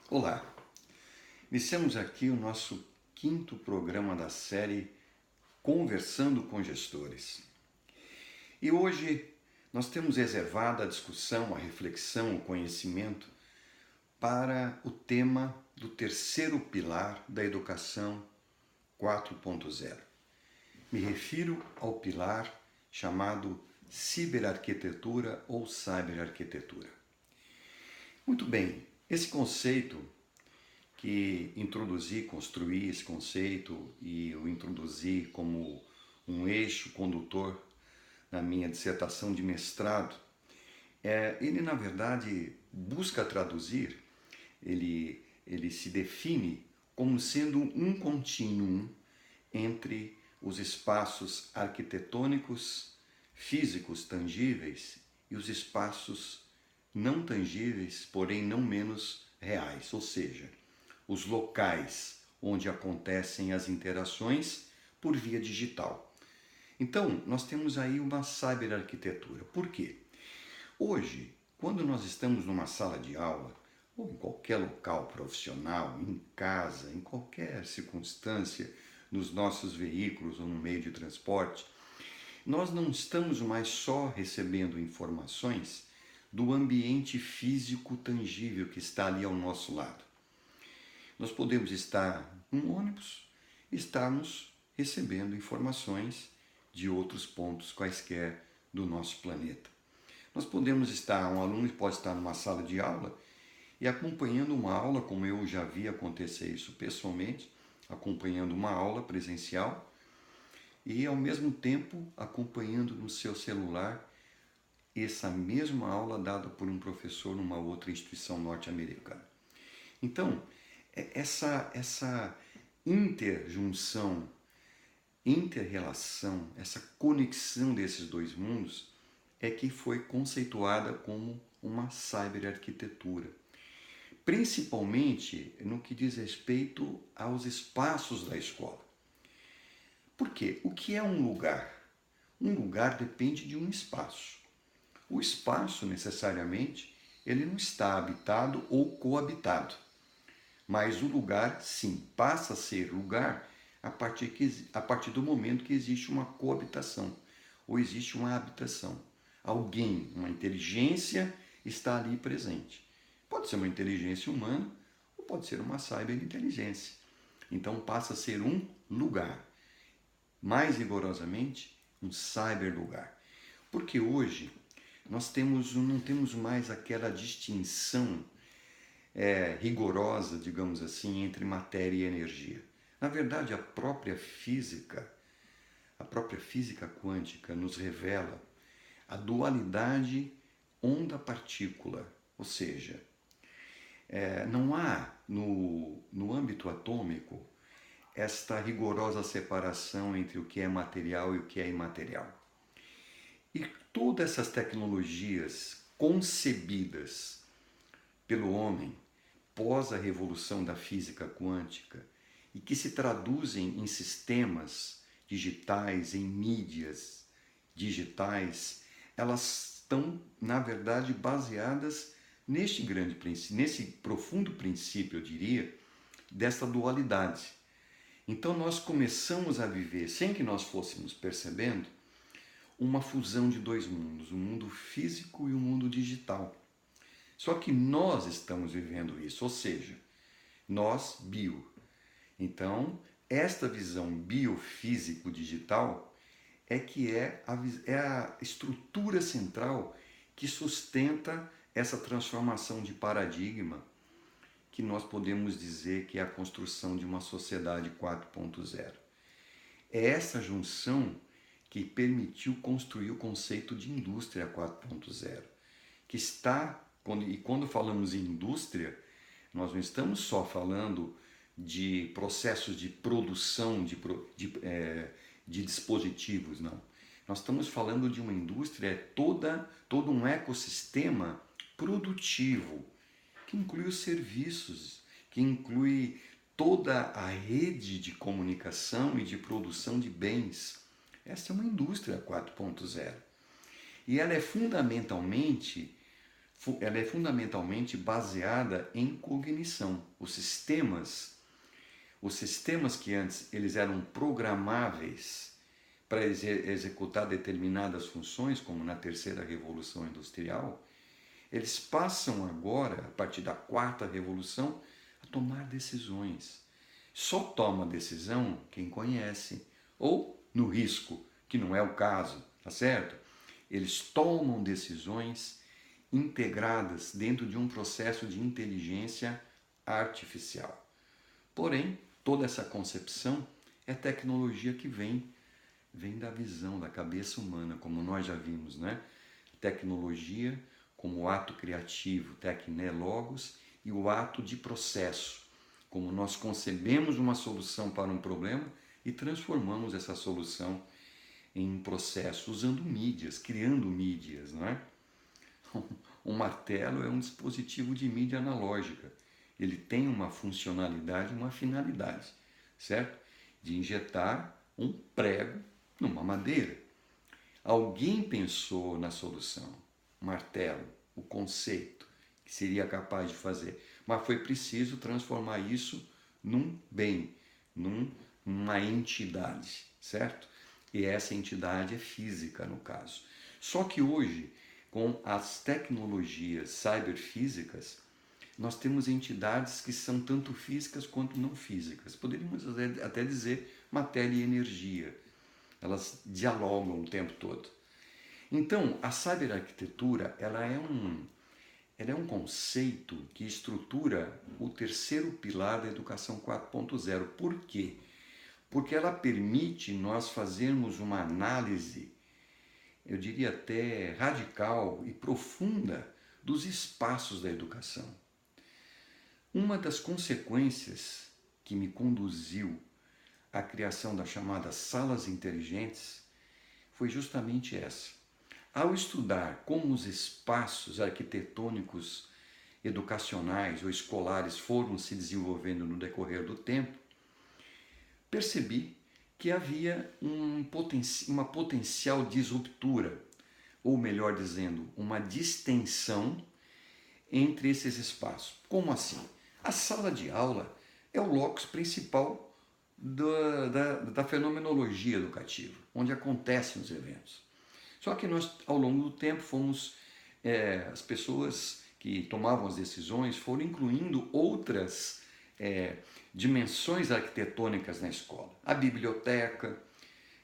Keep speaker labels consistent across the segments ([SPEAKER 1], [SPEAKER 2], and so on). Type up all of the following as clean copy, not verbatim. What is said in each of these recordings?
[SPEAKER 1] Olá, iniciamos aqui o nosso quinto programa da série Conversando com Gestores. E hoje nós temos reservado a discussão, a reflexão, o conhecimento para o tema do terceiro pilar da educação 4.0. Me refiro ao pilar chamado ciberarquitetura ou cyberarquitetura. Muito bem, esse conceito que construí esse conceito e o introduzi como um eixo condutor na minha dissertação de mestrado, ele na verdade busca traduzir, ele se define como sendo um contínuo entre os espaços arquitetônicos, físicos, tangíveis e os espaços não tangíveis, porém não menos reais, ou seja, os locais onde acontecem as interações por via digital. Então, nós temos aí uma cyberarquitetura. Por quê? Hoje, quando nós estamos numa sala de aula, ou em qualquer local profissional, em casa, em qualquer circunstância, nos nossos veículos ou no meio de transporte, nós não estamos mais só recebendo informações do ambiente físico tangível que está ali ao nosso lado. Nós podemos estar num ônibus e estarmos recebendo informações de outros pontos quaisquer do nosso planeta. Nós podemos estar, um aluno pode estar numa sala de aula e acompanhando uma aula, como eu já vi acontecer isso pessoalmente, acompanhando uma aula presencial e ao mesmo tempo acompanhando no seu celular essa mesma aula dada por um professor numa outra instituição norte-americana. Então, essa interjunção, interrelação, essa conexão desses dois mundos é que foi conceituada como uma cyberarquitetura, principalmente no que diz respeito aos espaços da escola. Por quê? O que é um lugar? Um lugar depende de um espaço. O espaço, necessariamente, ele não está habitado ou coabitado. Mas o lugar, sim, passa a ser lugar a partir do momento que existe uma coabitação ou existe uma habitação. Alguém, uma inteligência, está ali presente. Pode ser uma inteligência humana ou pode ser uma cyberinteligência. Então passa a ser um lugar. Mais rigorosamente, um cyberlugar. Porque hoje nós não temos mais aquela distinção rigorosa, digamos assim, entre matéria e energia. Na verdade, a própria física quântica nos revela a dualidade onda-partícula, ou seja, não há no âmbito atômico esta rigorosa separação entre o que é material e o que é imaterial. E todas essas tecnologias concebidas pelo homem pós a revolução da física quântica e que se traduzem em sistemas digitais, em mídias digitais, elas estão, na verdade, baseadas nesse profundo princípio, eu diria, desta dualidade. Então nós começamos a viver, sem que nós fôssemos percebendo, uma fusão de dois mundos, o mundo físico e o mundo digital. Só que nós estamos vivendo isso, ou seja, nós bio. Então, esta visão biofísico-digital é a estrutura central que sustenta essa transformação de paradigma que nós podemos dizer que é a construção de uma sociedade 4.0. É essa junção que permitiu construir o conceito de indústria 4.0, que está, quando falamos em indústria, nós não estamos só falando de processos de produção de dispositivos, não. Nós estamos falando de uma indústria, todo um ecossistema produtivo, que inclui os serviços, que inclui toda a rede de comunicação e de produção de bens. Essa é uma indústria 4.0. E ela é fundamentalmente ela é fundamentalmente baseada em cognição. Os sistemas que antes eles eram programáveis para executar determinadas funções, como na terceira revolução industrial, eles passam agora, a partir da quarta revolução, a tomar decisões. Só toma decisão quem conhece, ou no risco, que não é o caso, tá certo? Eles tomam decisões integradas dentro de um processo de inteligência artificial. Porém, toda essa concepção é tecnologia que vem da visão, da cabeça humana, como nós já vimos, né? Tecnologia como ato criativo, tecné logos, e o ato de processo, como nós concebemos uma solução para um problema e transformamos essa solução em um processo, usando mídias, criando mídias, não é? Um martelo é um dispositivo de mídia analógica. Ele tem uma funcionalidade, uma finalidade, certo? De injetar um prego numa madeira. Alguém pensou na solução, martelo, o conceito que seria capaz de fazer, mas foi preciso transformar isso num bem, numa entidade, certo? E essa entidade é física, no caso. Só que hoje, com as tecnologias cyberfísicas, nós temos entidades que são tanto físicas quanto não físicas. Poderíamos até dizer matéria e energia. Elas dialogam o tempo todo. Então, a cyberarquitetura ela é um conceito que estrutura o terceiro pilar da educação 4.0. Por quê? Porque ela permite nós fazermos uma análise, eu diria até radical e profunda, dos espaços da educação. Uma das consequências que me conduziu à criação das chamadas salas inteligentes foi justamente essa. Ao estudar como os espaços arquitetônicos educacionais ou escolares foram se desenvolvendo no decorrer do tempo, percebi que havia uma potencial disruptura, ou melhor dizendo, uma distensão entre esses espaços. Como assim? A sala de aula é o locus principal da fenomenologia educativa, onde acontecem os eventos. Só que nós, ao longo do tempo, as pessoas que tomavam as decisões foram incluindo outras dimensões arquitetônicas na escola. A biblioteca,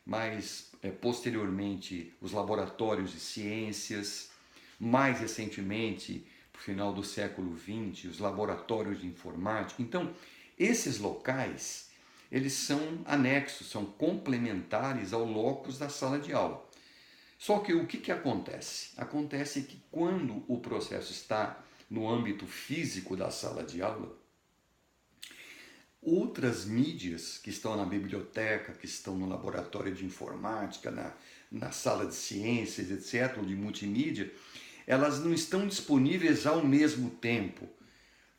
[SPEAKER 1] mais posteriormente os laboratórios de ciências, mais recentemente, no final do século XX, os laboratórios de informática. Então, esses locais, eles são anexos, são complementares ao locus da sala de aula. Só que o que acontece? Acontece que quando o processo está no âmbito físico da sala de aula, outras mídias que estão na biblioteca, que estão no laboratório de informática, na sala de ciências, etc., ou de multimídia, elas não estão disponíveis ao mesmo tempo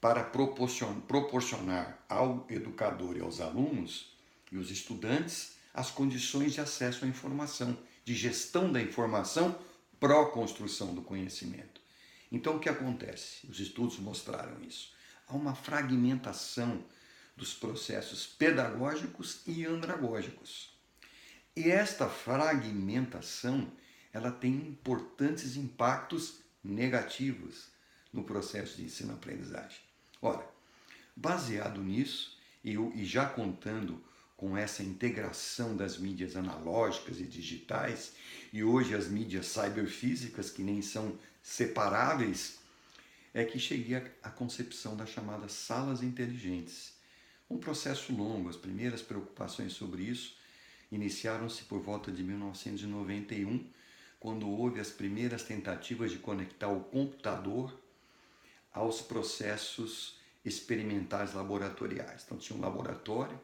[SPEAKER 1] para proporcionar ao educador e aos alunos e os estudantes as condições de acesso à informação, de gestão da informação, pró-construção do conhecimento. Então, o que acontece? Os estudos mostraram isso. Há uma fragmentação dos processos pedagógicos e andragógicos. E esta fragmentação, ela tem importantes impactos negativos no processo de ensino-aprendizagem. Ora, baseado nisso, e já contando com essa integração das mídias analógicas e digitais, e hoje as mídias cyberfísicas, que nem são separáveis, é que cheguei à concepção das chamadas salas inteligentes. Um processo longo, as primeiras preocupações sobre isso iniciaram-se por volta de 1991, quando houve as primeiras tentativas de conectar o computador aos processos experimentais laboratoriais. Então tinha um laboratório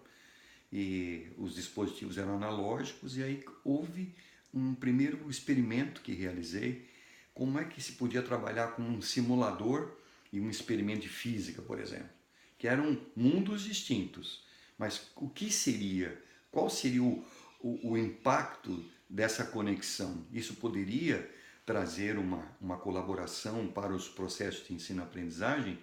[SPEAKER 1] e os dispositivos eram analógicos, e aí houve um primeiro experimento que realizei, como é que se podia trabalhar com um simulador e um experimento de física, por exemplo, que eram mundos distintos, mas qual seria o impacto dessa conexão? Isso poderia trazer uma colaboração para os processos de ensino-aprendizagem,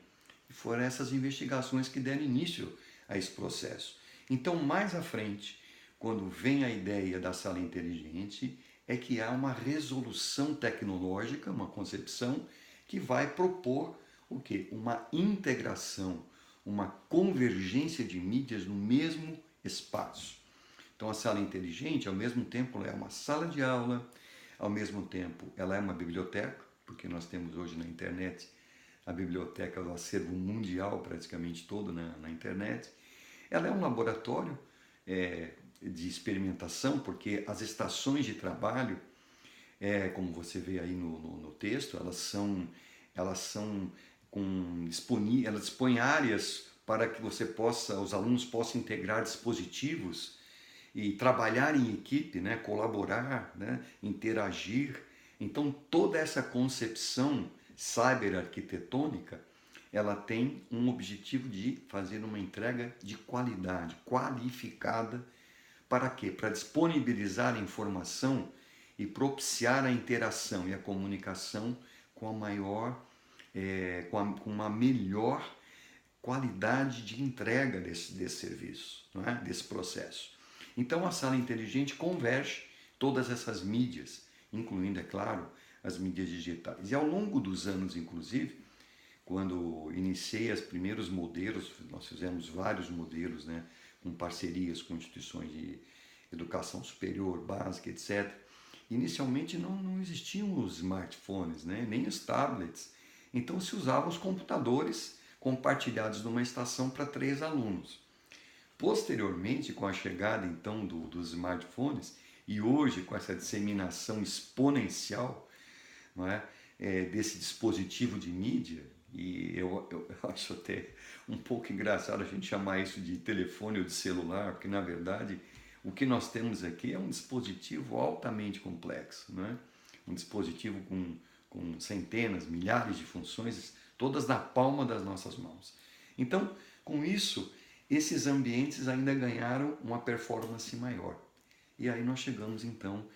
[SPEAKER 1] e foram essas investigações que deram início a esse processo. Então, mais à frente, quando vem a ideia da sala inteligente, é que há uma resolução tecnológica, uma concepção que vai propor o quê? Uma integração, uma convergência de mídias no mesmo espaço. Então, a sala inteligente, ao mesmo tempo, ela é uma sala de aula, ao mesmo tempo, ela é uma biblioteca, porque nós temos hoje na internet a biblioteca do acervo mundial praticamente todo na internet. Ela é um laboratório de experimentação, porque as estações de trabalho, como você vê aí no texto, elas dispõem áreas para que os alunos possam integrar dispositivos e trabalhar em equipe, né, colaborar, né, interagir. Então, toda essa concepção cyberarquitetônica, ela tem um objetivo de fazer uma entrega de qualidade, qualificada. Para quê? Para disponibilizar a informação e propiciar a interação e a comunicação com uma melhor qualidade de entrega desse serviço, não é? Desse processo. Então, a sala inteligente converge todas essas mídias, incluindo, é claro, as mídias digitais. E ao longo dos anos, inclusive, quando iniciei os primeiros modelos, nós fizemos vários modelos, né, com parcerias com instituições de educação superior, básica, etc. Inicialmente não existiam os smartphones, né, nem os tablets. Então se usavam os computadores compartilhados numa estação para 3 alunos. Posteriormente, com a chegada então dos smartphones, e hoje com essa disseminação exponencial, não é, desse dispositivo de mídia, e eu acho até um pouco engraçado a gente chamar isso de telefone ou de celular, porque na verdade o que nós temos aqui é um dispositivo altamente complexo, não é? Um dispositivo com centenas, milhares de funções, todas na palma das nossas mãos. Então, com isso, esses ambientes ainda ganharam uma performance maior. E aí nós chegamos então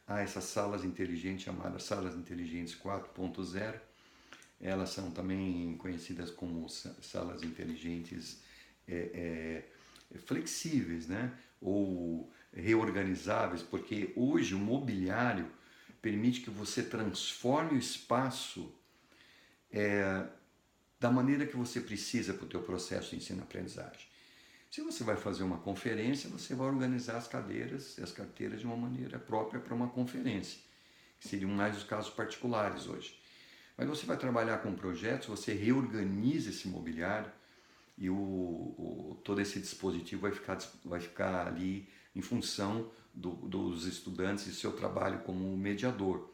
[SPEAKER 1] a essas salas inteligentes, chamadas salas inteligentes 4.0. Elas são também conhecidas como salas inteligentes flexíveis, né? Ou reorganizáveis, porque hoje o mobiliário permite que você transforme o espaço da maneira que você precisa para o teu processo de ensino-aprendizagem. Se você vai fazer uma conferência, você vai organizar as cadeiras e as carteiras de uma maneira própria para uma conferência, que seriam mais os casos particulares hoje. Mas você vai trabalhar com projetos, você reorganiza esse mobiliário e todo esse dispositivo vai ficar ali em função dos estudantes e seu trabalho como mediador.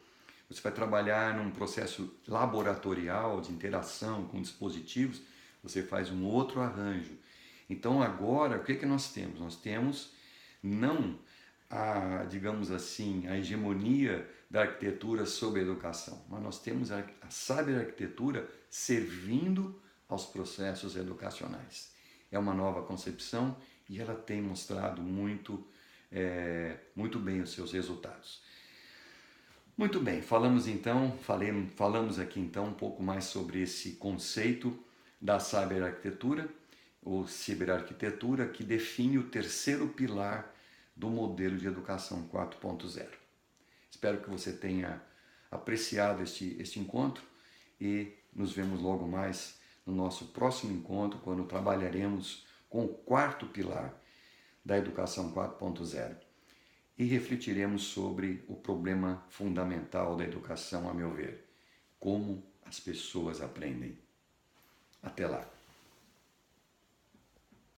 [SPEAKER 1] Você vai trabalhar num processo laboratorial de interação com dispositivos, você faz um outro arranjo. Então agora, o que nós temos? Nós temos não digamos assim, a hegemonia da arquitetura sobre a educação, mas nós temos a cyberarquitetura servindo aos processos educacionais. É uma nova concepção e ela tem mostrado muito bem os seus resultados. Muito bem, falamos aqui então um pouco mais sobre esse conceito da cyberarquitetura, ou ciberarquitetura, que define o terceiro pilar do modelo de educação 4.0. Espero que você tenha apreciado este encontro e nos vemos logo mais no nosso próximo encontro, quando trabalharemos com o quarto pilar da educação 4.0 e refletiremos sobre o problema fundamental da educação, a meu ver, como as pessoas aprendem. Até lá!